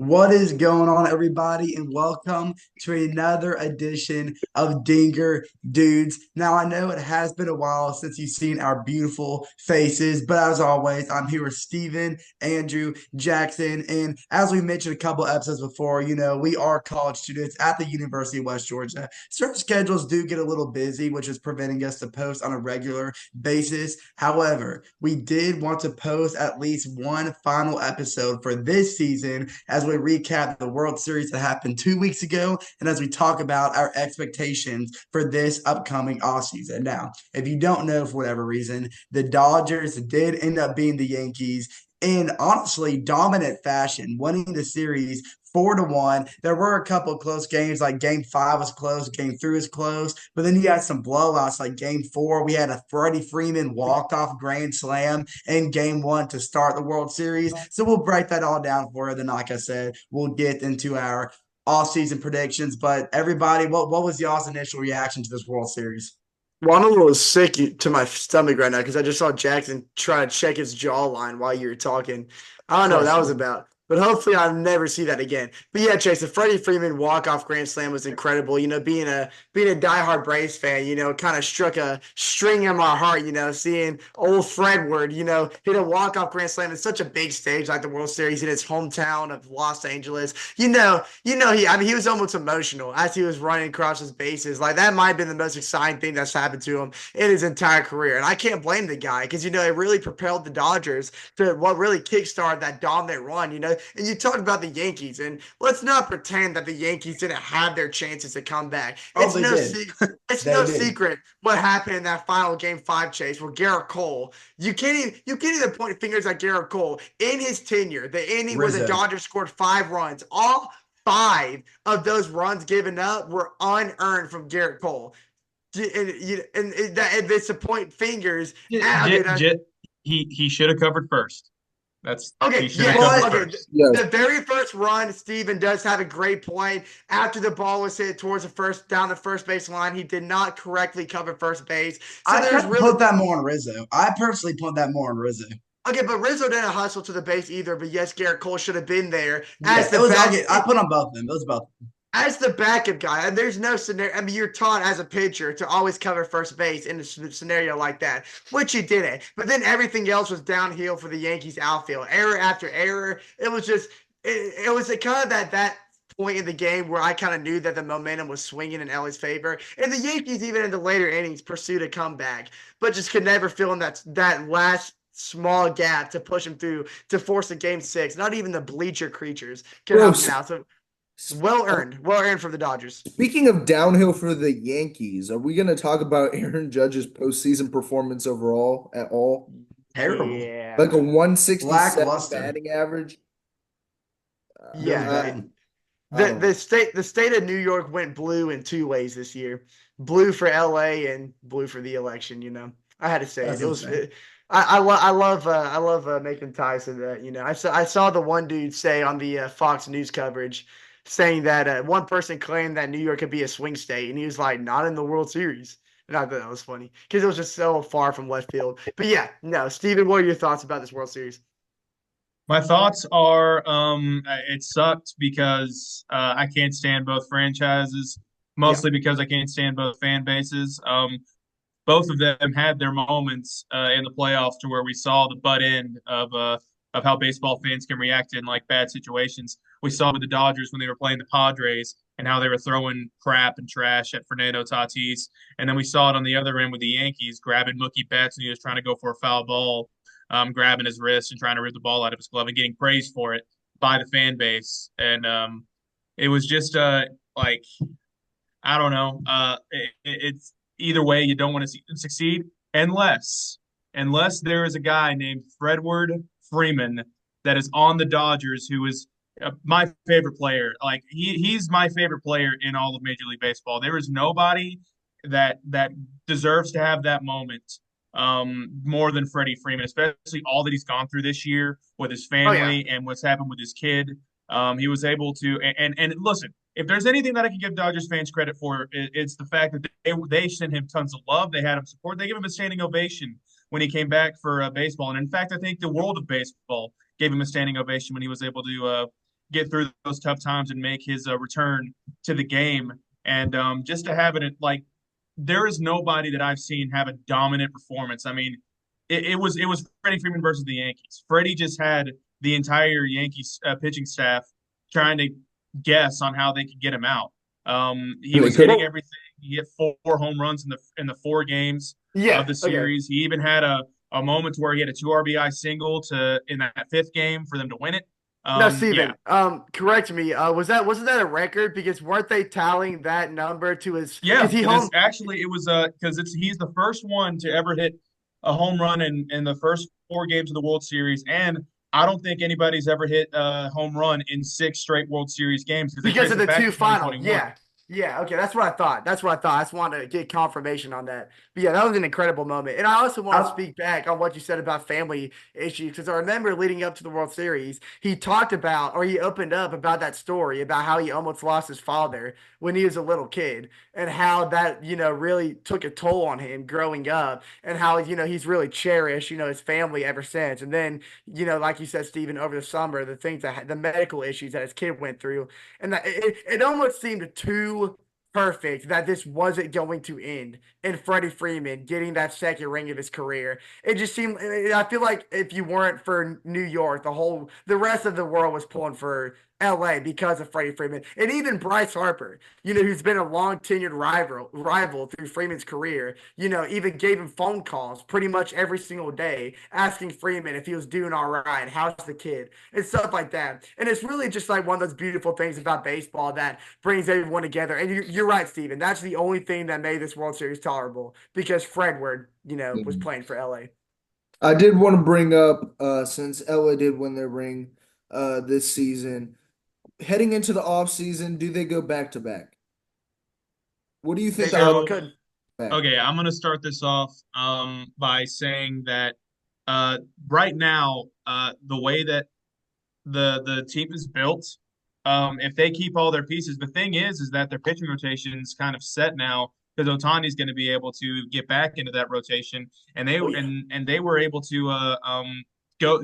What is going on, everybody, and welcome to another edition of Dinger Dudes. Now, I know it has been a while since you've seen our beautiful faces, but as always, I'm here with Steven, Andrew, Jackson, and as we mentioned a couple episodes before, we are college students at the University of West Georgia. Certain schedules do get a little busy, which is preventing us to post on a regular basis. However, we did want to post at least one final episode for this season as we recap the World Series that happened 2 weeks ago and as we talk about our expectations for this upcoming offseason. Now, if you don't know for whatever reason, the Dodgers did end up being the Yankees in honestly dominant fashion, winning the series 4-1. There were a couple close games, like game five was close, game three was close, but then you had some blowouts like game four. We had a Freddie Freeman walk-off grand slam in game one to start the World Series. So we'll break that all down for you. Then, like I said, we'll get into our off-season predictions. But everybody, what was y'all's initial reaction to this World Series? Well, I'm a little sick to my stomach right now because I just saw Jackson try to check his jawline while you were talking. I don't know what that was Personally. about, but hopefully I'll never see that again. But yeah, Chase, the Freddie Freeman walk-off grand slam was incredible. Being a diehard Braves fan, kind of struck a string in my heart. Seeing old Fredward, hit a walk-off grand slam in such a big stage like the World Series in his hometown of Los Angeles. He was almost emotional as he was running across his bases. Like that might have been the most exciting thing that's happened to him in his entire career. And I can't blame the guy because it really propelled the Dodgers to what really kickstarted that dominant run. And you talk about the Yankees, and let's not pretend that the Yankees didn't have their chances to come back. Oh, they did. It's They no did. secret what happened in that final game five chase where Garrett Cole. You can't even point fingers at Garrett Cole in his tenure. The inning where the Rizzo. Dodgers scored 5 runs. All five of those runs given up were unearned from Garrett Cole. And this to point fingers at, J, dude. J, he should have covered first. He Okay, should have yes. covered But Okay, first. the Yes. very first run, Steven does have a great point. After the ball was hit towards down the first base line, he did not correctly cover first base. So I there's kind of really put that more on Rizzo. I personally put that more on Rizzo. okay, but Rizzo didn't hustle to the base either. But yes, Garrett Cole should have been there Yeah, it was okay. I put on both of them. It was both. as the backup guy, and there's no scenario. I mean, you're taught as a pitcher to always cover first base in a scenario like that, which he didn't. But then everything else was downhill for the Yankees outfield, error after error. It was just, it was a kind of that point in the game where I kind of knew that the momentum was swinging in LA's favor, and the Yankees, even in the later innings, pursued a comeback, but just could never fill in that last small gap to push him through to force a game six. Not even the bleacher creatures can Bro, help him out. So well earned for the Dodgers. speaking of downhill for the Yankees, are we going to talk about Aaron Judge's postseason performance overall at all? Terrible. Like Yeah, a 167 Lackluster. batting average? Really yeah. I, bad. I The don't the know. state the state of New York went blue in two ways this year. Blue for LA and blue for the election. I had to say it. That's It was. insane. I love making ties to that. I saw the one dude say on the Fox News coverage saying that one person claimed that New York could be a swing state, and he was like, "Not in the World Series." And I thought that was funny because it was just so far from left field. But yeah, no, Steven, what are your thoughts about this World Series? My thoughts are it sucked because I can't stand both franchises, Yeah. mostly because I can't stand both fan bases. Both of them had their moments in the playoffs to where we saw the butt end of how baseball fans can react in like bad situations. We saw with the Dodgers when they were playing the Padres and how they were throwing crap and trash at Fernando Tatis, and then we saw it on the other end with the Yankees grabbing Mookie Betts and he was trying to go for a foul ball, grabbing his wrist and trying to rip the ball out of his glove and getting praised for it by the fan base. And it was just like I don't know. It's either way, you don't want to see them succeed unless there is a guy named Fredward Freeman that is on the Dodgers who is my favorite player. Like he's my favorite player in all of Major League Baseball. There is nobody that deserves to have that moment more than Freddie Freeman, especially all that he's gone through this year with his Oh yeah. family and what's happened with his kid. He was able to and listen, if there's anything that I can give Dodgers fans credit for, it's the fact that they sent him tons of love. They had him support. They gave him a standing ovation when he came back for baseball. And in fact, I think the world of baseball gave him a standing ovation when he was able to get through those tough times and make his return to the game. And just to have it like there is nobody that I've seen have a dominant performance. I mean, it was Freddie Freeman versus the Yankees. Freddie just had the entire Yankees pitching staff trying to guess on how they could get him out. He And they was hitting couldn't. everything. He hit 4 home runs in the 4 games of Yeah. the Okay. series. He even had a moment where he had a 2 RBI single to in that fifth game for them to win it. No, Yeah, Steven, wasn't that a record? Because weren't they tallying that number to his yeah. because he This home actually it was because he's the first one to ever hit a home run in the first 4 games of the World Series, and I don't think anybody's ever hit a home run in 6 straight World Series games because they because trace of it the back to two final. 2021. Yeah. Yeah, okay, that's what I thought. That's what I thought. I just wanted to get confirmation on that. But yeah, that was an incredible moment. And I also want to I, speak back on what you said about family issues because I remember leading up to the World Series, he talked about or he opened up about that story about how he almost lost his father when he was a little kid and how that, really took a toll on him growing up and how, he's really cherished, his family ever since. And then, like you said, Stephen, over the summer, the medical issues that his kid went through and that it almost seemed too perfect that this wasn't going to end in Freddie Freeman getting that second ring of his career. It just seemed I feel like if you weren't for New York, the rest of the world was pulling for LA because of Freddie Freeman. And even Bryce Harper, who's been a long tenured rival through Freeman's career, even gave him phone calls pretty much every single day asking Freeman if he was doing all right, how's the kid, and stuff like that. And it's really just like one of those beautiful things about baseball that brings everyone together. And you're right, Steven. That's the only thing that made this World Series tolerable because Fredward, was playing for LA. I did want to bring up, since LA did win their ring this season, heading into the offseason, do they go back to back? What do you They think the very well So could. back? okay, I'm gonna start this off by saying that right now the way that the team is built. If they keep all their pieces, the thing is that their pitching rotation is kind of set now because Otani's going to be able to get back into that rotation, and Oh yeah. they were able to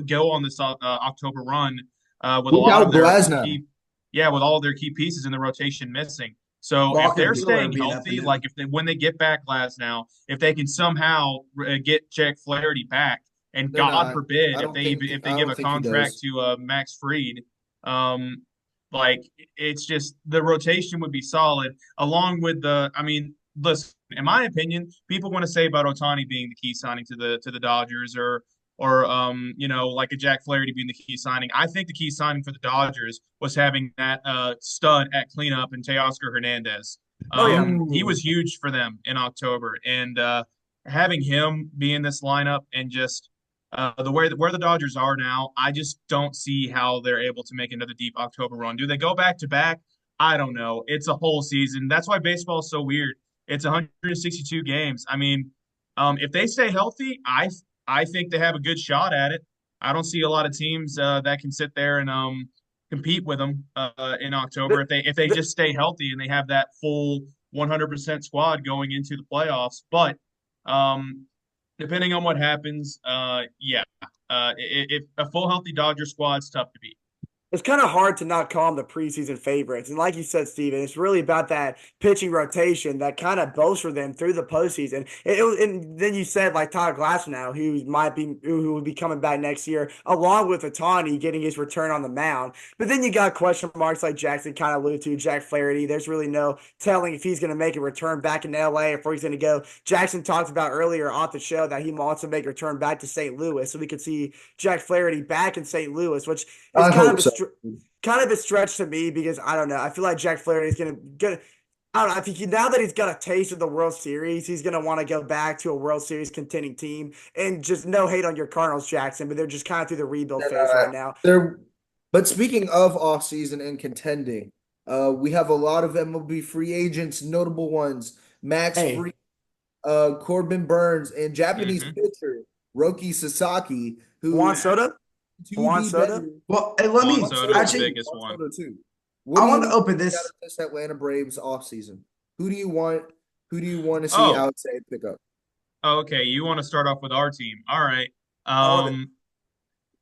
go on this October run with a lot Without of their Glasnow. key, yeah, with all of their key pieces in the rotation missing. So if Walker they're Buehler staying being up healthy, in it. like when they get back Glasnow, if they can somehow get Jack Flaherty back and They're God not. forbid I don't think if they I give don't a think he contract does. to Max Fried, um, like it's just the rotation would be solid along with the. I mean, listen, in my opinion, people want to say about Otani being the key signing to the Dodgers or like a Jack Flaherty being the key signing. I think the key signing for the Dodgers was having that stud at cleanup in Teoscar Hernandez. Oh yeah. He Ooh. was huge for them in October, and having him be in this lineup and just the way where the Dodgers are now, I just don't see how they're able to make another deep October run. Do they go back to back? I don't know. It's a whole season. That's why baseball is so weird. It's 162 games. I mean, if they stay healthy, I think they have a good shot at it. I don't see a lot of teams that can sit there and compete with them in October The, if they the, just stay healthy and they have that full 100% squad going into the playoffs. But um, depending on what happens, yeah, if a full healthy Dodger squad's tough to beat. it's kind of hard to not call them the preseason favorites. And like you said, Steven, it's really about that pitching rotation that kind of bolstered them through the postseason. And then you said like Todd Glasnow, who would be coming back next year, along with Otani getting his return on the mound. But then you got question marks like Jackson kind of alluded to, Jack Flaherty. There's really no telling if he's going to make a return back in LA or if he's going to go. Jackson talked about earlier off the show that he wants to make a return back to St. Louis. So we could see Jack Flaherty back in St. Louis, which is I hope so. kind of a stretch to me because I don't know. I feel like Jack Flaherty is gonna. I don't know. I think now that he's got a taste of the World Series, he's gonna want to go back to a World Series contending team. And just no hate on your Cardinals, Jackson, but they're just kind of through the rebuild They're phase not. right now. They're. But speaking of offseason and contending, we have a lot of MLB free agents, notable ones: Max Hey, Fried, Corbin Burns, and Japanese Hmm. pitcher Roki Sasaki, who Juan Soto, to Juan be Soto. better. Well, and let Juan me Juan Soto is Soto the too. actually, biggest Juan one. Soto too. What I do you want to want open to see out this. of this Atlanta Braves offseason? Who do you want? Who do you want to see Oh, outside pick up? okay. You want to start off with our team? All right. All of it. Um,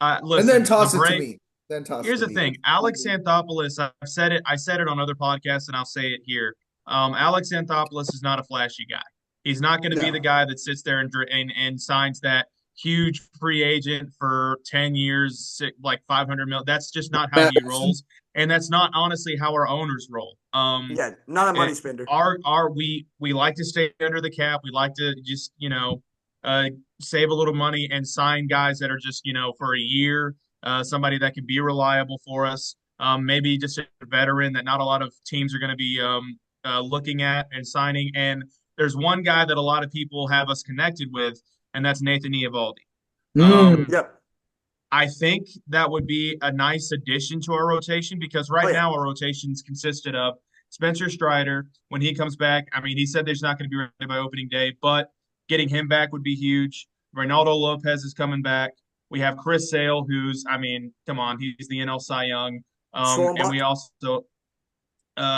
And then listen, the toss it to Braves. me. Santos Here's to the me. thing, Alex Anthopoulos. I've said it. I said it on other podcasts, and I'll say it here. Alex Anthopoulos is not a flashy guy. He's not going to be the No. guy that sits there and signs that huge free agent for 10 years, like 500 mil. That's just not how he rolls, and that's not honestly how our owners roll. Yeah, not a money And spender. we like to stay under the cap. We like to just uh, save a little money and sign guys that are just for a year, somebody that can be reliable for us. Maybe just a veteran that not a lot of teams are going to be looking at and signing. And there's one guy that a lot of people have us connected with, and that's Nathan Eovaldi. Mm. Um, Yep. I think that would be a nice addition to our rotation because Oh right yeah. now our rotation's consisted of Spencer Strider. When he comes back, I mean, he said there's not going to be ready by opening day, but getting him back would be huge. Reynaldo Lopez is coming back. We have Chris Sale, who's, I mean, come on, he's the NL Cy Young. And Schwellenbach.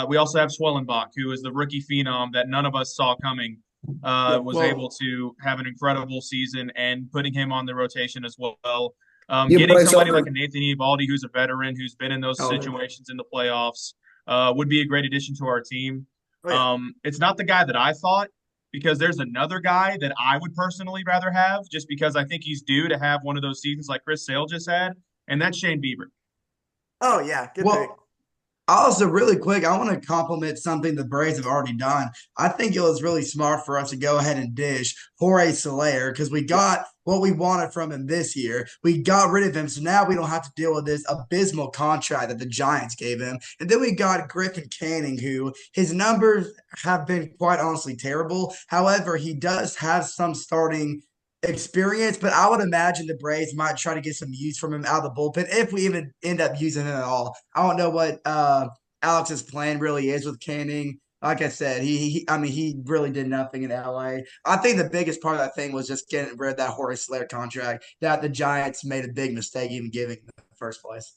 we also have Schwellenbach, who is the rookie phenom that none of us saw coming. Yep. Was able Well, to have an incredible season, and putting him on the rotation as well. Yeah, Getting Bryce somebody Harper. like a Nathan Eovaldi, who's a veteran, who's been in those oh, situations in the playoffs, would be a great addition to our team. Oh yeah. It's not the guy that I thought because there's another guy that I would personally rather have just because I think he's due to have one of those seasons like Chris Sale just had, and that's Shane Bieber. Oh yeah. Good pick. well, also, really quick, I want to compliment something the Braves have already done. I think it was really smart for us to go ahead and dish Jorge Soler because we Yeah. got what we wanted from him this year. We got rid of him, so now we don't have to deal with this abysmal contract that the Giants gave him. And then we got Griffin Canning, who his numbers have been quite honestly terrible. However, he does have some starting experience, but I would imagine the Braves might try to get some use from him out of the bullpen if we even end up using him at all. I don't know what Alex's plan really is with Canning. Like I said, I mean, he really did nothing in LA. I think the biggest part of that thing was just getting rid of that Jorge Soler contract that the Giants made a big mistake even giving in the first place.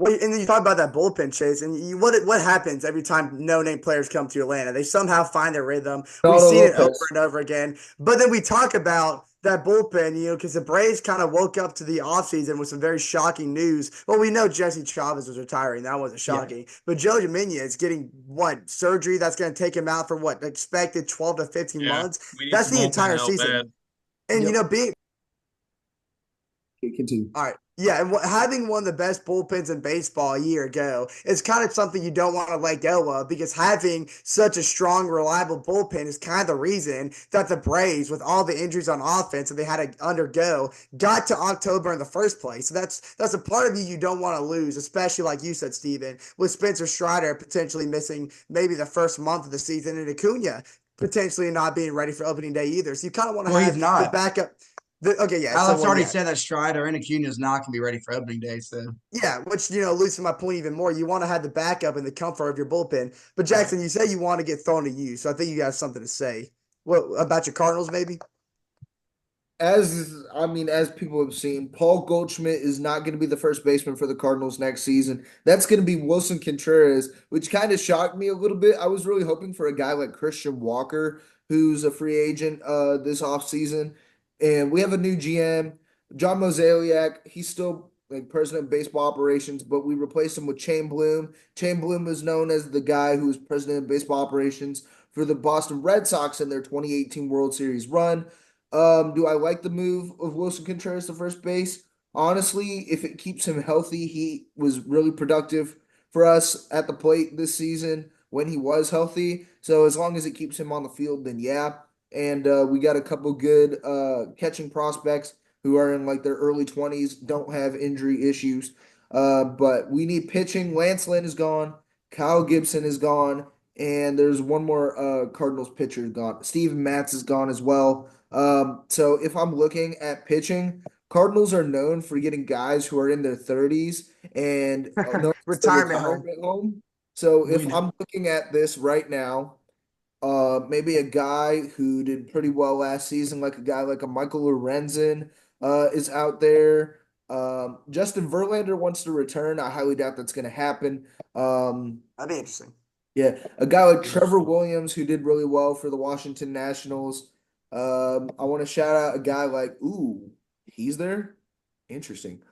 Well, and then you talk about that bullpen chase, and what happens every time no-name players come to Atlanta? They somehow find their rhythm. We've Ronaldo seen it over Lopez. and over again. But then we talk about that bullpen, because the Braves kind of woke up to the offseason with some very shocking news. Well, we know Jesse Chavez was retiring. That wasn't Yeah. shocking. But Joe Domina is getting what surgery that's going to take him out for what expected 12 to 15 Yeah, months. we need That's some the bullpen entire help season. bad. And Yep. being Continue. all right. Yeah, and having one of the best bullpens in baseball a year ago is kind of something you don't want to let go of because having such a strong, reliable bullpen is kind of the reason that the Braves, with all the injuries on offense that they had to undergo, got to October in the first place. So that's a part of you don't want to lose, especially like you said, Steven, with Spencer Strider potentially missing maybe the first month of the season and Acuna potentially not being ready for opening day either. So you kind of want to Well, he's have the not. backup. Okay, yeah. So, Alex well, already yeah. said that Strider and Acuna is not going to be ready for opening day. So, Yeah, which alludes to my point even more. You want to have the backup and the comfort of your bullpen. But right. Jackson, you say you want to get thrown to you, so I think you got something to say. What about your Cardinals, maybe? As people have seen, Paul Goldschmidt is not going to be the first baseman for the Cardinals next season. That's going to be Wilson Contreras, which kind of shocked me a little bit. I was really hoping for a guy like Christian Walker, who's a free agent this offseason. And we have a new GM, John Mozeliak. He's still like president of baseball operations, but we replaced him with Chain Bloom. Chain Bloom is known as the guy who was president of baseball operations for the Boston Red Sox in their 2018 World Series run. Do I like the move of Wilson Contreras to first base? Honestly, if it keeps him healthy, he was really productive for us at the plate this season when he was healthy. So as long as it keeps him on the field, then yeah. And we got a couple good catching prospects who are in like their early 20s, don't have injury issues. But we need pitching. Lance Lynn is gone. Kyle Gibson is gone. And there's one more Cardinals pitcher gone. Steven Matz is gone as well. So if I'm looking at pitching, Cardinals are known for getting guys who are in their 30s and known as the Retirement home. retirement home. So if We I'm looking at this right now, maybe a guy who did pretty well last season, like a guy like a Michael Lorenzen, is out there. Justin Verlander wants to return. I highly doubt that's going to happen. That'd be interesting. Yeah, a guy like Trevor Williams who did really well for the Washington Nationals. I want to shout out a guy like, ooh, he's there. Interesting.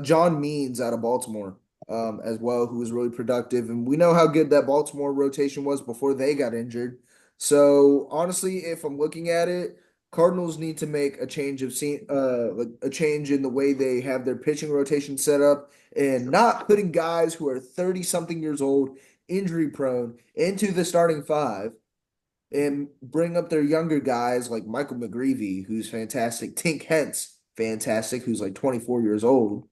John Means out of Baltimore, as well, who was really productive, and we know how good that Baltimore rotation was before they got injured. So honestly, if I'm looking at it, Cardinals need to make a change of scene, like a change in the way they have their pitching rotation set up, and not putting guys who are 30 something years old, injury prone, into the starting five, and bring up their younger guys like Michael McGreevy, who's fantastic, Tink Hence, fantastic, who's like 24 years old.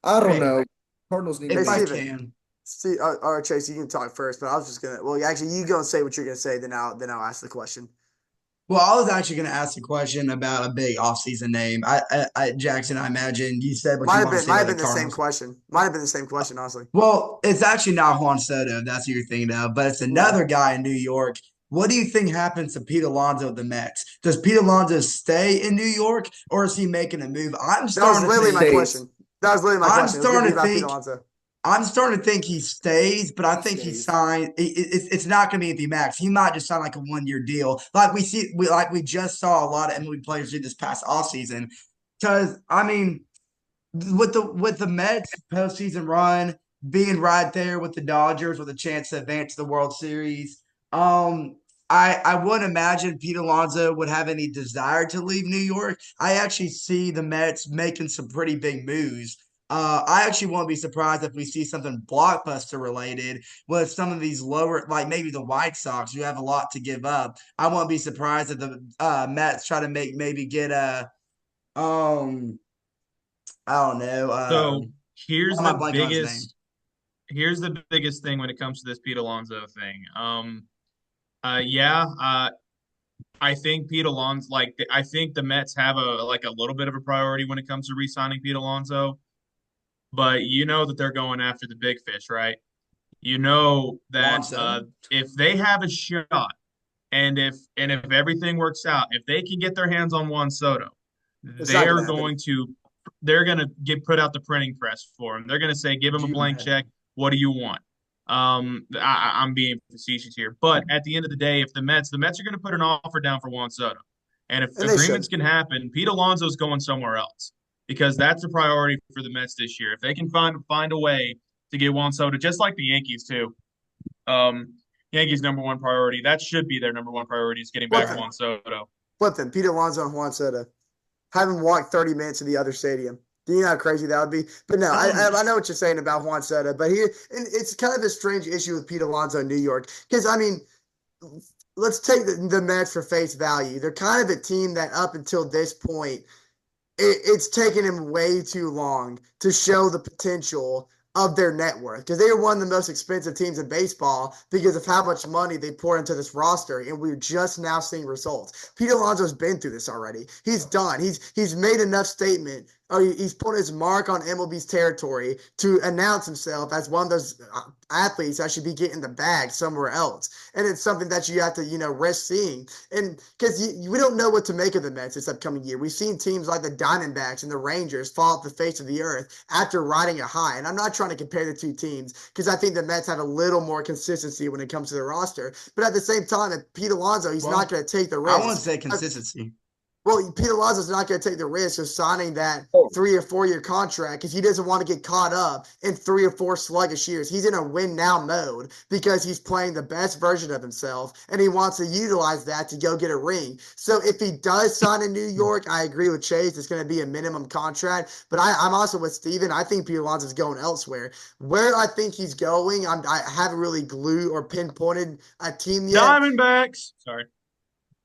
I don't Hey, know. Cardinals need to hey, If I make. Steven. can. See, all right, Chase, you can talk first, but I was just gonna. Well, actually, you go and say what you're gonna say, then I'll ask the question. Well, I was actually going to ask a question about a big offseason name. Jackson, I imagine you said what Might you have want to been, say might have about the been the same Cardinals. question. Might have been the same question, honestly. Well, it's actually not Juan Soto, if that's what you're thinking of, but it's No, another guy in New York. What do you think happens to Pete Alonso of the Mets? Does Pete Alonso stay in New York or is he making a move? that was literally my Stays. question. That was literally my I'm question. It was gonna be starting to about Pete think Alonso. I'm starting to think he stays, but I He think he stays. signed. It's not going to be at the max. He might just sign like a 1 year deal, like we just saw a lot of MLB players do this past offseason. Because I mean, with the Mets postseason run being right there with the Dodgers with a chance to advance to the World Series, I wouldn't imagine Pete Alonso would have any desire to leave New York. I actually see the Mets making some pretty big moves. I actually won't be surprised if we see something blockbuster related with some of these lower, like maybe the White Sox, who have a lot to give up. I won't be surprised if the Mets try to maybe get a um I don't know. So Why here's am I the blanking on his name? biggest here's the biggest thing when it comes to this Pete Alonso thing. Yeah, I think Pete Alonso, I think the Mets have a little bit of a priority when it comes to re-signing Pete Alonso, but you know that they're going after the big fish, right? You know Juan that Soto. if they have a shot, and if everything works out, if they can get their hands on Juan Soto, It's not they're gonna happen. going to they're going to get put out the printing press for him. They're going to say, give him Could a you blank check. imagine? What do you want? I'm being facetious here, but at the end of the day, if the Mets are going to put an offer down for Juan Soto, and if And they agreements should. can happen, Pete Alonso's going somewhere else because that's a priority for the Mets this year. If they can find a way to get Juan Soto, just like the Yankees too, um, Yankees' number one priority. That should be their number one priority is getting Flip back them. Juan Soto. Flip them. Pete Alonso and Juan Soto. Have him walk 30 minutes to the other stadium. Do you know how crazy that would be? But no, I don't. I know what you're saying about Juan Soto, but here, and it's kind of a strange issue with Pete Alonso in New York because I mean, let's take the Mets for face value. They're kind of a team that up until this point it's taken him way too long to show the potential of their net worth because they are one of the most expensive teams in baseball because of how much money they pour into this roster, and we're just now seeing results. Pete Alonso's been through this already. He's done. He's made enough statement. He's put his mark on MLB's territory to announce himself as one of those athletes that should be getting the bag somewhere else, and it's something that you have to risk seeing. And because we don't know what to make of the Mets this upcoming year. We've seen teams like the Diamondbacks and the Rangers fall off the face of the earth after riding a high. And I'm not trying to compare the two teams because I think the Mets have a little more consistency when it comes to their roster. But at the same time, if Pete Alonso, he's not Well, going to take the I wouldn't risk. say consistency. Well, Pete Alonso's not going to take the risk of signing that Oh, 3 or 4 year contract because he doesn't want to get caught up in 3 or 4 sluggish years. He's in a win now mode because he's playing the best version of himself and he wants to utilize that to go get a ring. So if he does sign in New York, I agree with Chase. It's going to be a minimum contract. But I'm also with Steven. I think Pete Alonso's going elsewhere. Where I think he's going, I haven't really glued or pinpointed a team yet. Diamondbacks. Sorry.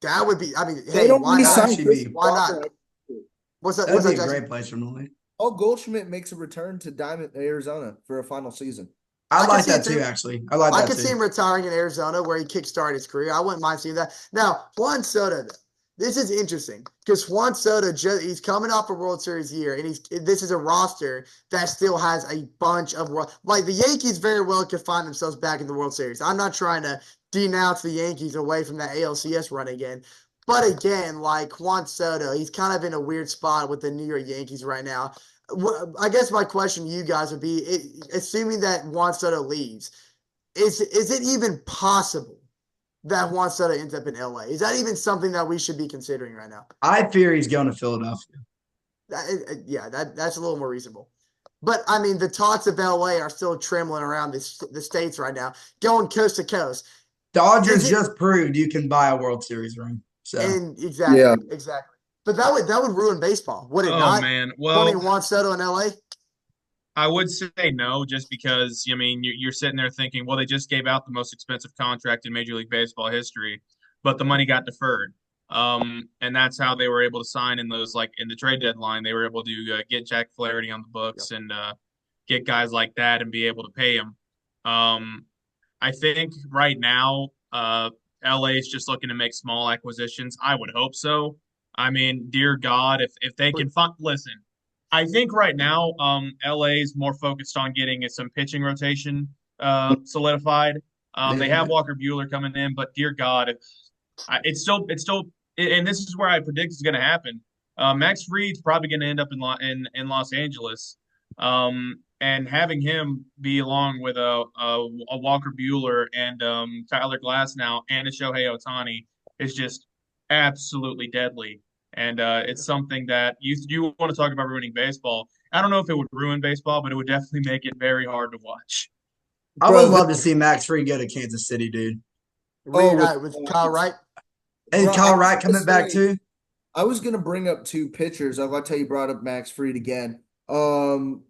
That would be, I mean, they hey, don't why That'd not? re-sign actually Chris be Why not? Walker. What's that'd that, be a Jackson? great place for Millie. Paul Goldschmidt makes a return to Diamond Arizona for a final season. I I can like see it that too, too. actually. I like I that could see too. him retiring in Arizona where he kickstarted his career. I wouldn't mind seeing that. Now, Juan Soto, this is interesting because Juan Soto, he's coming off a World Series year, and this is a roster that still has a bunch of like the Yankees very well could find themselves back in the World Series. I'm not trying to denounce the Yankees away from that ALCS run again. But again, like Juan Soto, he's kind of in a weird spot with the New York Yankees right now. I guess my question to you guys would be, assuming that Juan Soto leaves, is it even possible that Juan Soto ends up in LA? Is that even something that we should be considering right now? I fear he's going to Philadelphia. Yeah, that's a little more reasonable. But I mean, the talks of LA are still trembling around the states right now, going coast to coast. Is Dodgers it? just proved you can buy a World Series ring. So And Yeah. exactly. But that would ruin baseball, would it Oh not? man. Putting Well, Juan Soto in LA. I would say no, just because I mean you're sitting there thinking, well, they just gave out the most expensive contract in Major League Baseball history, but the money got deferred, and that's how they were able to sign in those like in the trade deadline. They were able to get Jack Flaherty on the Yep. books and get guys like that and be able to pay him. Um, I think right now, LA is just looking to make small acquisitions. I would hope so. I mean, dear God, if they can find, listen, I think right now, LA is more focused on getting some pitching rotation solidified. They yeah. have Walker Bueller coming in, but dear God, and this is where I predict it's going to happen. Max Fried's probably going to end up in Los Angeles, and having him be along with a Walker Bueller and Tyler Glass now and a Shohei Ohtani is just absolutely deadly. And it's something that you want to talk about ruining baseball. I don't know if it would ruin baseball, but it would definitely make it very hard to watch. I would Bro, love to see Max Fried go to Kansas City, dude. with Reunite with Kyle Wright. And bro, I Kyle was Wright gonna coming back say, too. I was gonna bring up two pitchers. I like how you brought up Max Fried again. We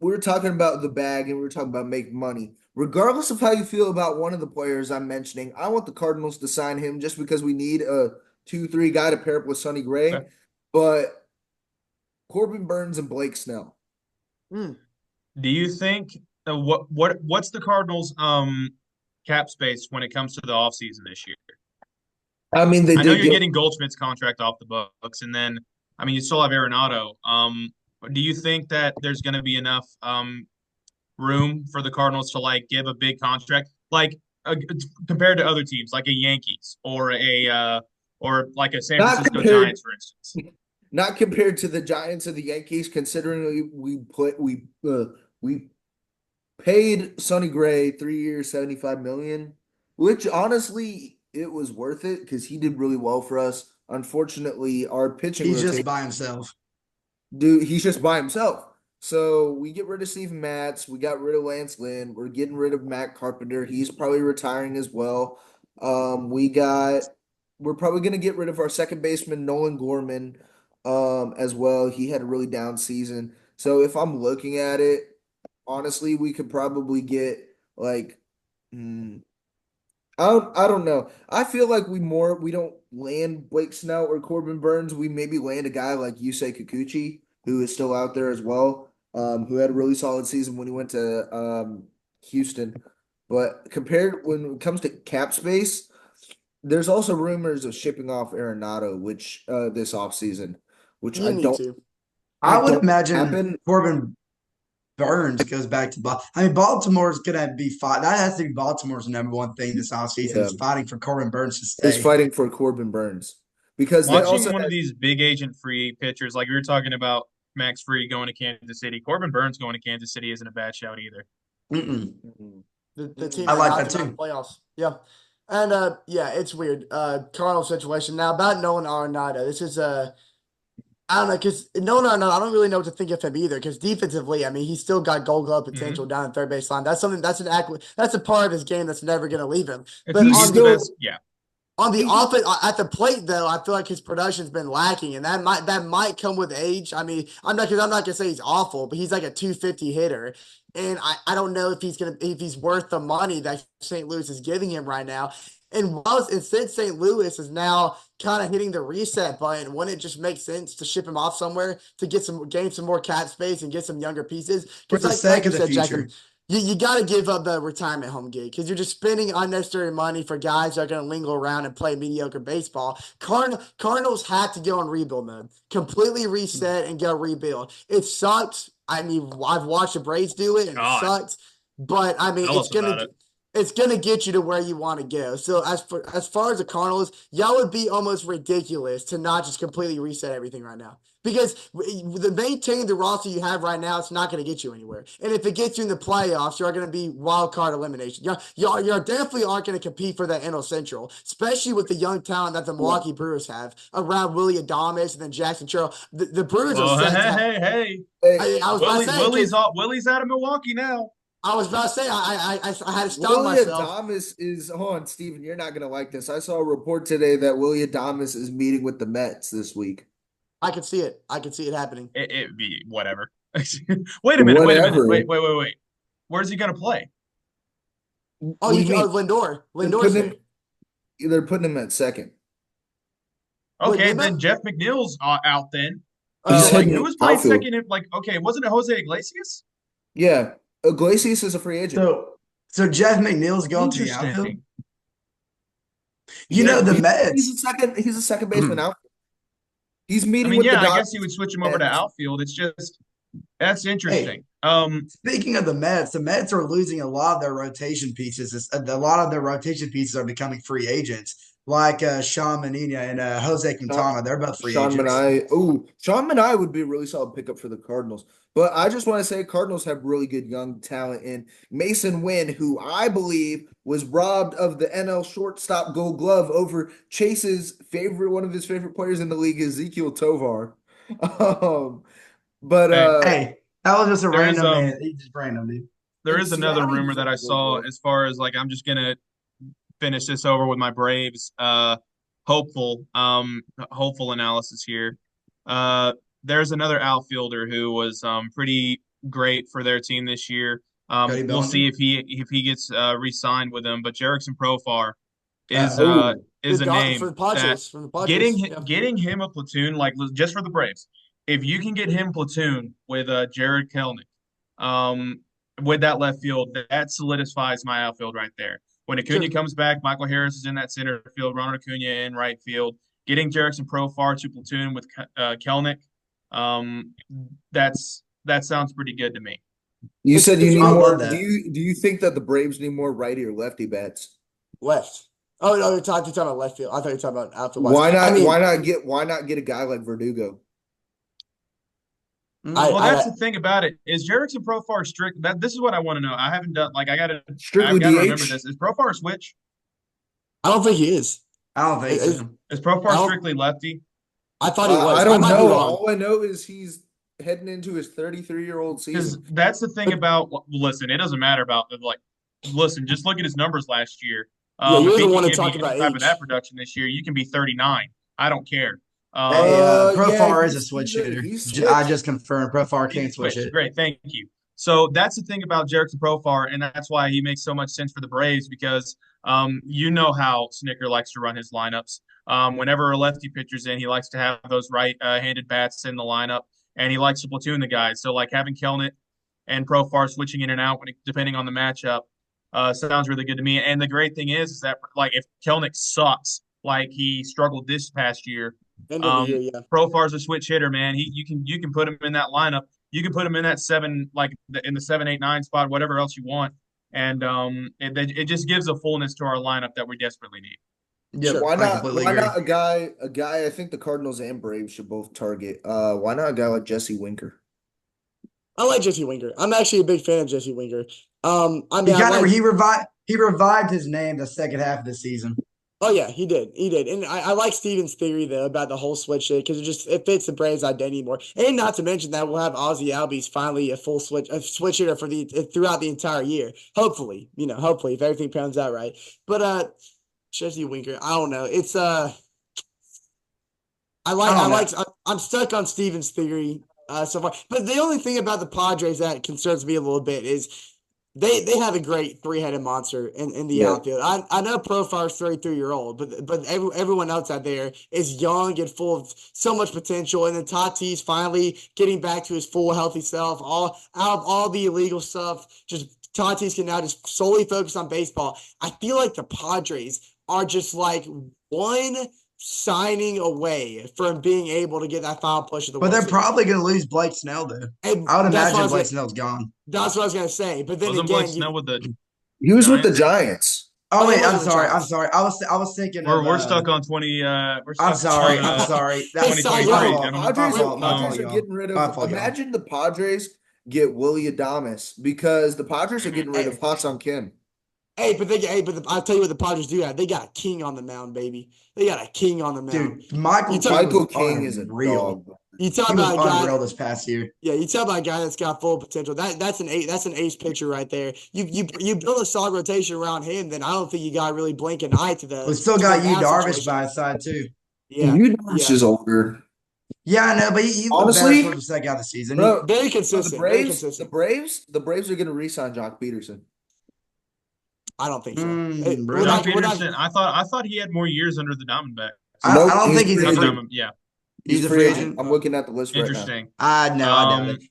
were talking about the bag and we were talking about making money. Regardless of how you feel about one of the players I'm mentioning, I want the Cardinals to sign him just because we need a 2-3 guy to pair up with Sonny Okay. Gray. But Corbin Burns and Blake Snell. Mm. Do you think what's the Cardinals cap space when it comes to the offseason this year? I mean, they I know did you're get getting Goldschmidt's contract off the books, and then I mean you still have Arenado. Do you think that there's going to be enough room for the Cardinals to like give a big contract, like compared to other teams, like a Yankees or like a San not Francisco compared Giants, for instance? not compared to the Giants or the Yankees, considering we paid Sonny Gray 3 years, 75 million, which honestly it was worth it because he did really well for us. Unfortunately, our pitching He's just rotation, by himself. dude, he's just by himself. So we get rid of Steve Matz, we got rid of Lance Lynn, we're getting rid of Matt Carpenter. He's probably retiring as well. We're probably gonna get rid of our second baseman Nolan Gorman, as well. He had a really down season. So if I'm looking at it, honestly, we could probably get like, mm, I don't know. I feel like we don't land Blake Snell or Corbin Burns. We maybe land a guy like Yusei Kikuchi, who is still out there as well, who had a really solid season when he went to Houston. But compared when it comes to cap space, there's also rumors of shipping off Arenado, which this offseason, which You need to. I I would don't imagine happen. Corbin Burns goes back to Baltimore. I mean, Baltimore's gonna be fight. That has to be Baltimore's number one thing this offseason Yeah, is fighting for Corbin Burns to is stay. fighting for Corbin Burns because they also Watching one of had these big agent free pitchers, like we were talking about Max Free going to Kansas City, Corbin Burns going to Kansas City isn't a bad shout either. Mm-mm. The team I that like knocked that him out of too. the playoffs. Yeah. And yeah, it's weird. Cardinal situation. Now about Nolan Arenado. This is I don't know, because Nolan Arenado, I don't really know what to think of him either. Because defensively, I mean, he's still got gold glove potential Hmm. down the third base line. That's something that's a part of his game that's never gonna leave him. If But he he's gets the still best, yeah. on the he offense at the plate, though, I feel like his production's been lacking, and that might come with age. I mean, I'm not gonna say he's awful, but he's like a 250 hitter, and I don't know if he's worth the money that St. Louis is giving him right now. And since St. Louis is now kind of hitting the reset button, wouldn't it just make sense to ship him off somewhere to gain some more cap space and get some younger pieces? For Because the like sake you of the said, future. Jackson, you got to give up the retirement home gig because you're just spending unnecessary money for guys that are going to linger around and play mediocre baseball. Cardinals had to go on rebuild mode, completely reset and go rebuild. It sucks. I mean, I've watched the Braves do it and it God, sucks. But I mean, tell us about it. it's gonna get you to where you want to go. So as far as the Cardinals, y'all would be almost ridiculous to not just completely reset everything right now Because the maintaining the roster you have right now, it's not going to get you anywhere. And if it gets you in the playoffs, you are going to be wild card elimination. You definitely aren't going to compete for that NL Central, especially with the young talent that the Milwaukee Brewers have around Willie Adames and then Jackson Churchill. The Brewers are Well, set. hey. Hey, I was about to say, Willie's out of Milwaukee now. I was about to say, I had to stop Willie myself. Adames is, hold on, Steven, you're not going to like this. I saw a report today that Willie Adames is meeting with the Mets this week. I could see it. I could see it happening. It'd be whatever. Wait a minute. Whatever. Wait. Where's he gonna play? Oh, What do you mean? Lindor. They're Lindor's putting there. they're putting him at second. Okay, Wait, then Jeff McNeil's out then. He's Like, hitting who was playing outfield. second? Okay, wasn't it Jose Iglesias? Yeah. Iglesias is a free agent. So Jeff McNeil's going to the outfield. Interesting. The Mets. He's a second baseman out. He's I meeting mean, with the yeah, I Dodgers. guess you would switch him over to outfield. It's just that's interesting. Speaking of the Mets are losing a lot of their rotation pieces. A lot of their rotation pieces are becoming free agents, like Sean Manina and Jose Quintana. They're both free Sean agents. Manai. Oh, Sean Manai would be a really solid pickup for the Cardinals. But I just want to say Cardinals have really good young talent in Mason Wynn, who I believe was robbed of the NL shortstop Gold Glove over one of his favorite players in the league, Ezekiel Tovar. Hey, that was just a There is, random man. He's just random, dude. there And is another Seattle rumor was that I a saw good as far as like I'm just gonna finish this over with my Braves hopeful hopeful analysis here. There's another outfielder who was pretty great for their team this year. Cody We'll Bellinger. see if he gets re-signed with them. But Jerickson Profar is Oh, is a For name the that Padres. From the Padres. Yeah. getting him a platoon like just for the Braves. If you can get him platoon with Jared Kelenic, with that left field, that solidifies my outfield right there. When Acuna Sure. comes back, Michael Harris is in that center field, Ronald Acuna in right field. Getting Jerickson Profar to platoon with Kelenic, that sounds pretty good to me. You said you it's need I more. love that. Do you think that the Braves need more righty or lefty bats? Left. Oh, no, you're talking about left field. I thought you were talking about outfield. Why not? I mean, Why not get a guy like Verdugo? Well, that's the thing about it. Is Jerickson Profar strict? This is what I want to know. I haven't done like Strictly I've got to DH? remember this. Is Profar a switch? I don't think he is. I don't think so. Is I Profar don't- strictly lefty? I thought he was. I don't might be know. wrong. All I know is he's heading into his 33-year-old Because season. that's the thing about listen, it doesn't matter about listen, just look at his numbers last year. Yeah, you If don't he want to can talk give me about any type of age. that production this year, you can be 39. I don't care. Hey, Profar is a he's switch switched. hitter. He's I switched. just confirmed Profar He's can't switch switched. it. Great, thank you. So that's the thing about Jerickson Profar, and that's why he makes so much sense for the Braves because you know how Snicker likes to run his lineups. Whenever a lefty pitcher's in, he likes to have those right-handed bats in the lineup, and he likes to platoon the guys. So like having Kelnick and Profar switching in and out depending on the matchup sounds really good to me. And the great thing is that like if Kelnick sucks like he struggled this past year, End of the year, yeah. Profar's a switch hitter, man. You can put him in that lineup. You can put him in that in the 7, 8, 9 spot, whatever else you want, and it just gives a fullness to our lineup that we desperately need. Yep, Sure. Why I not? completely Why agree. not a guy? I think the Cardinals and Braves should both target. Why not a guy like Jesse Winker? I like Jesse Winker. I'm actually a big fan of Jesse Winker. I He mean, he revived his name the second half of the season. Oh yeah, he did. And I like Steven's theory though about the whole switch shit because it fits the Braves' identity more. And not to mention that we'll have Ozzy Albies finally a switch hitter throughout the entire year. Hopefully, if everything pans out right. But Jesse Winker, I don't know. It's I'm stuck on Steven's theory so far. But the only thing about the Padres that concerns me a little bit is they have a great three-headed monster in the outfield. I know Profar's 33-year-old, but everyone else out there is young and full of so much potential. And then Tatis finally getting back to his full healthy self, out of all the illegal stuff. Just Tatis can now just solely focus on baseball. I feel like the Padres are just like one signing away from being able to get that final push of the But World they're Series. probably going to lose Blake Snell, though. And I would that's what imagine Blake Snell's gone. That's what I was going to say. But then Wasn't again, Blake Snell with the He was with the Giants? Giants. Oh Oh, he wait, was I'm with the sorry. I'm Giants. sorry. I was thinking of We're stuck on 20. We're I'm stuck sorry. on I'm sorry. Hey, That Cy my Young. 2023, fault. gentlemen. My Padres, fault. My Padres fault, are y'all. getting rid My of. fault, y'all. Imagine the Padres get Willie Adames because the Padres are getting rid of Hey, Hassan Kim. I'll tell you what the Padres do have. They got a king on the mound, baby. They got a king on the mound. Dude, Michael You talk, King was Michael King is a unreal. dog. you talk He was about a guy. unreal this past year. Yeah, you tell about a guy that's got full potential. That's an ace pitcher right there. You build a solid rotation around him, then I don't think you got to really blink an eye to We still the got you mound Darvish situation. by his side too. Yeah, Yu yeah, Darvish is older. Yeah, I know, but he looked better Honestly, towards the second half of the season. bro, very bro, the consistent, very Braves, the consistent. Braves, the Braves are going to re-sign Jock Peterson. I don't think so. We're Really? John not. We're not. Peterson. I thought he had more years under the Diamondbacks. I Nope, don't he's think a he's free a Not the free. agent. Diamond. Yeah, He's He's a a free free agent. agent. I'm looking at the list right now. interesting. I know, I doubt it.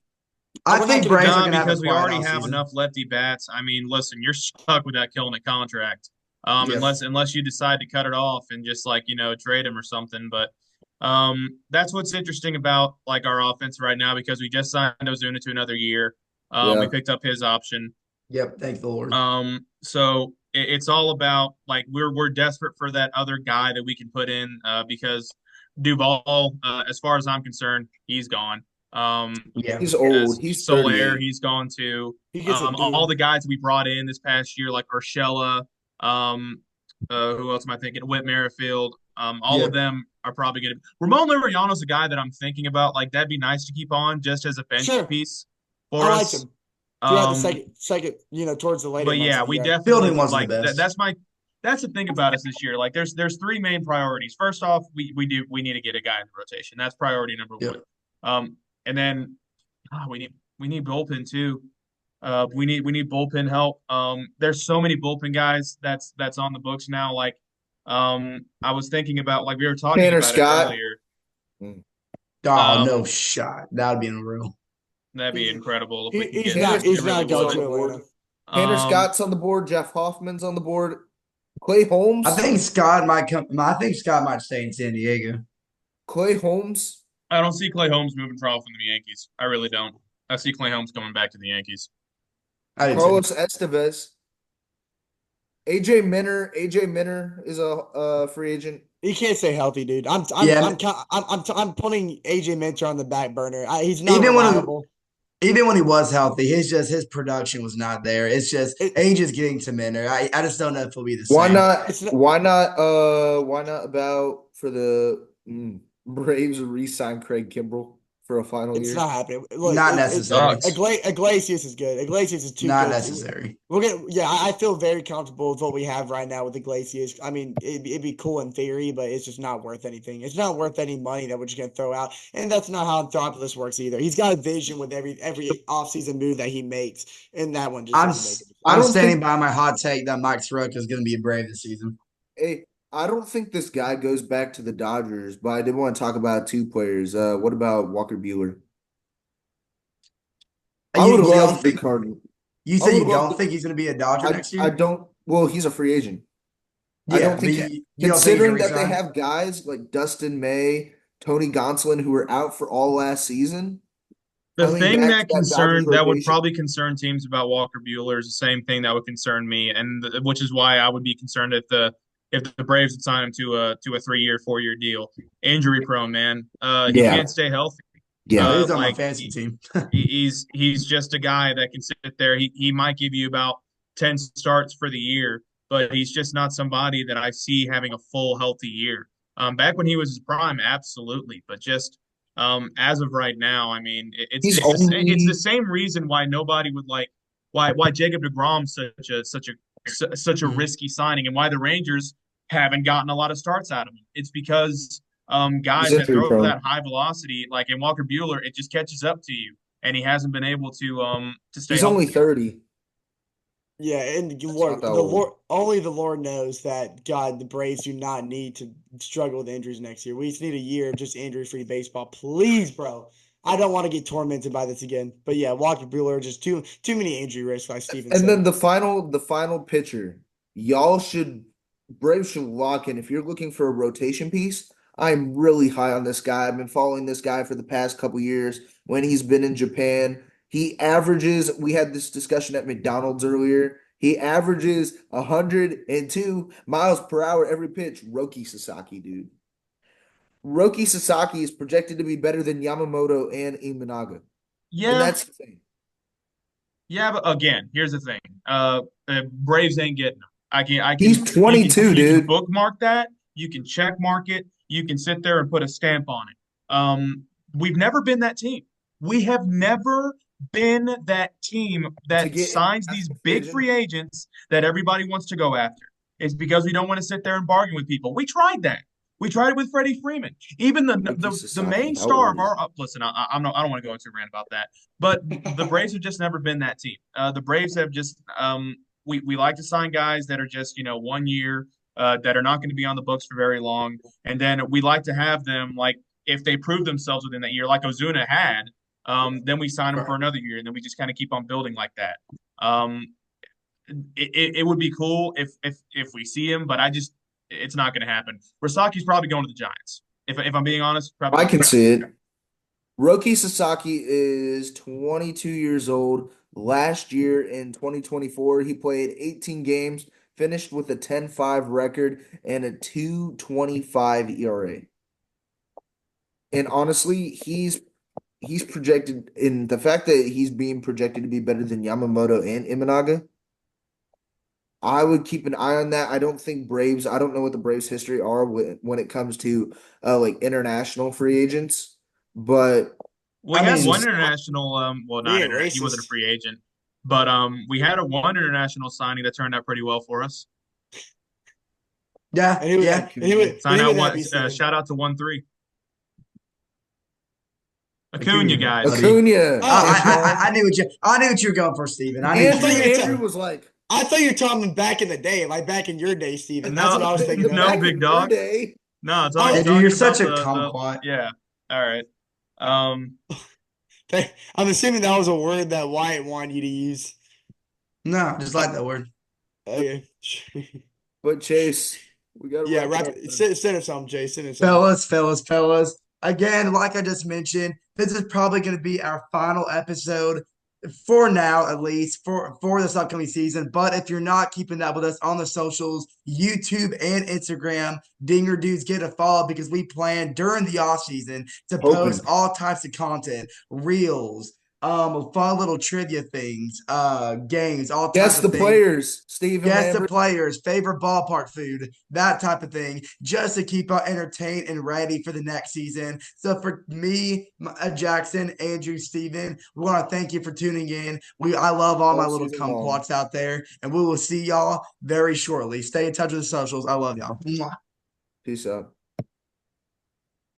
I We're not think gonna Braves are No, gonna have a because we quiet already off have season. enough lefty bats. I mean, listen, you're stuck with that killing it contract. Yep. Unless you decide to cut it off and just like, trade him or something. But that's what's interesting about like our offense right now because we just signed Ozuna to another year. We Yeah. picked up his option. Yep. Thank the Lord. So it's all about like we're desperate for that other guy that we can put in because Duvall, as far as I'm concerned, he's gone. Yeah. He's old. As He's Soler, 38. he's gone too. He gets a All due. the guys we brought in this past year, like Urshela, who else am I thinking? Whit Merrifield. All of Yep. them are probably going to. Ramon Laureano's a guy that I'm thinking about. Like that'd be nice to keep on just as a bench Sure, piece I for liked us. him throughout the Um, second, towards the later but months yeah, of the we year. Fielding definitely wasn't like the best. that's the thing about us this year. Like there's three main priorities. First off, we need to get a guy in the rotation. That's priority number one. Yep. And then we need bullpen too. We need bullpen help. There's so many bullpen guys that's on the books now. Like I was thinking about like we were talking Tanner about it Scott. earlier. Mm. Oh, no Um, shot. That would be unreal. that'd be incredible if we can He's get Tanner not. that. It He's really not Scott's going on would. to the board. Atlanta. Tanner Um, Scott's on the board. Jeff Hoffman's on the board. Clay I Holmes. think Scott might come. I think Scott might stay in San Diego. Clay Holmes. I don't see Clay Holmes moving far from the Yankees. I really don't. I see Clay Holmes coming back to the Yankees. I do too. Carlos Estevez. AJ Minner. AJ Minner is a free agent. He can't stay healthy, dude. Yeah. I'm putting AJ Minter on the back burner. He's not Even when reliable. even when he was healthy, his production was not there. It's just It, age is getting to Minner. I just don't know if he'll be the Why same. not? it's not. Why not? Why not about for the Braves re-sign Craig Kimbrell for a final It's year? not happening. Look, Not it necessary. Sucks. Iglesias is good. Iglesias is too Not good. necessary. Yeah, I feel very comfortable with what we have right now with Iglesias. I mean, it'd be cool in theory, but it's just not worth anything. It's not worth any money that we're just gonna throw out, and that's not how Anthopoulos works either. He's got a vision with every offseason move that he makes, and that one just I'm doesn't make it. I I'm don't standing think. by my hot take that Mike Soroka is going to be a Brave this season. Hey, I don't think this guy goes back to the Dodgers. But I did want to talk about two players. What about Walker Buehler? I would You don't love the think Cardinals. you I say would you love don't think he's going to be a Dodger next I year? don't. Well, he's a free agent. I Yeah, don't but think, you don't think he's considering going to that they resign? have guys like Dustin May, Tony Gonsolin, who were out for all last season, The coming thing back to that that Dodgers would rotation. probably concern teams about Walker Bueller is the same thing that would concern me, which is why I would be concerned if the Braves would sign him to a 3-year, 4-year deal. Injury prone, man. He Yeah, can't stay healthy. yeah. He's on my Like fantasy team. he's just a guy that can sit there. He might give you about 10 starts for the year, but he's just not somebody that I see having a full healthy year. Back when he was his prime, absolutely, but just as of right now, I mean, He's it's the only same reason why nobody would like why Jacob deGrom's such a risky signing and why the Rangers haven't gotten a lot of starts out of him. It's because he's guys that injury throw prone. that high velocity, like in Walker Bueller, it just catches up to you, and he hasn't been able to stay He's only healthy. 30. Yeah, and That's not that old. only the Lord knows that God, the Braves do not need to struggle with injuries next year. We just need a year of just injury-free baseball, please, bro. I don't want to get tormented by this again. But yeah, Walker Buehler just too many injury risks, like Steven And then said. the final pitcher, y'all should Braves should lock in. If you're looking for a rotation piece, I'm really high on this guy. I've been following this guy for the past couple years when he's been in Japan. He averages, we had this discussion at McDonald's earlier. He averages 102 miles per hour every pitch. Roki Sasaki, dude. Roki Sasaki is projected to be better than Yamamoto and Imanaga. And Yeah, that's the thing. yeah, but again, here's the thing. Braves ain't getting them. He's You 22, can dude. bookmark that. You can check mark it. You can sit there and put a stamp on it. We've never been that team. We have never been that team To that get signs these international free big agent. free agents that everybody wants to go after. It's because we don't want to sit there and bargain with people. We tried that. We tried it with Freddie Freeman. Even Roki the Sasaki, main how star old of is our listen. I'm not, I don't want to go into a rant about that. But the Braves have just never been that team. The Braves have just we like to sign guys that are just 1 year that are not going to be on the books for very long, and then we like to have them like if they prove themselves within that year, like Ozuna had, then we sign them for Right. another year, and then we just kind of keep on building like that. Um, it would be cool if we see him, but it's not going to happen. Rasaki's probably going to the Giants. If I'm being honest, probably I going to can the see Giants. it. Roki Sasaki is 22 years old. Last year in 2024, he played 18 games, finished with a 10-5 record and a 2.25 ERA. And honestly, he's projected in the fact that he's being projected to be better than Yamamoto and Imanaga. I would keep an eye on that. I don't think Braves, I don't know what the Braves history are when it comes to like international free agents, but We I had mean, one international, well, not Being internet. He wasn't a racist. free agent, but we had a one international signing that turned out pretty well for us. yeah, And who would yeah. that? And who would? And Sign who out would that one. be, Steven? Shout out to 1-3 Acuna Acuna, guys. buddy. Acuna. Oh, I knew what you were going for, Steven. I knew what I you thought were you Andrew were going Andrew for. was like, I thought you were talking back in the day, like back in your day, Steven. That's No, what I was thinking the of. no, back big in your dog. day. No, Oh, Andrew, you're talking such about a the kumquat. yeah. All right. Um, I'm assuming that was a word that Wyatt wanted you to use. No, just like that word. Okay. But Chase, we gotta Yeah, wrap it wrap up, it. man. Send us something, Jay. Send us something. Fellas. Again, like I just mentioned, this is probably going to be our final episode for now, at least for this upcoming season. But if you're not keeping up with us on the socials, YouTube and Instagram, Dinger Dudes, get a follow because we plan during the off season to post Hoping. all types of content, reels, fun little trivia things, games, all type Guess of the things. players, Steven Guess the Lambert. players, favorite ballpark food, that type of thing, just to keep us entertained and ready for the next season. So for me, Jackson, Andrew, Steven, we want to thank you for tuning in. I love all my All little season long. kumquats out there, and we will see y'all very shortly. Stay in touch with the socials. I love y'all. Mwah. Peace out.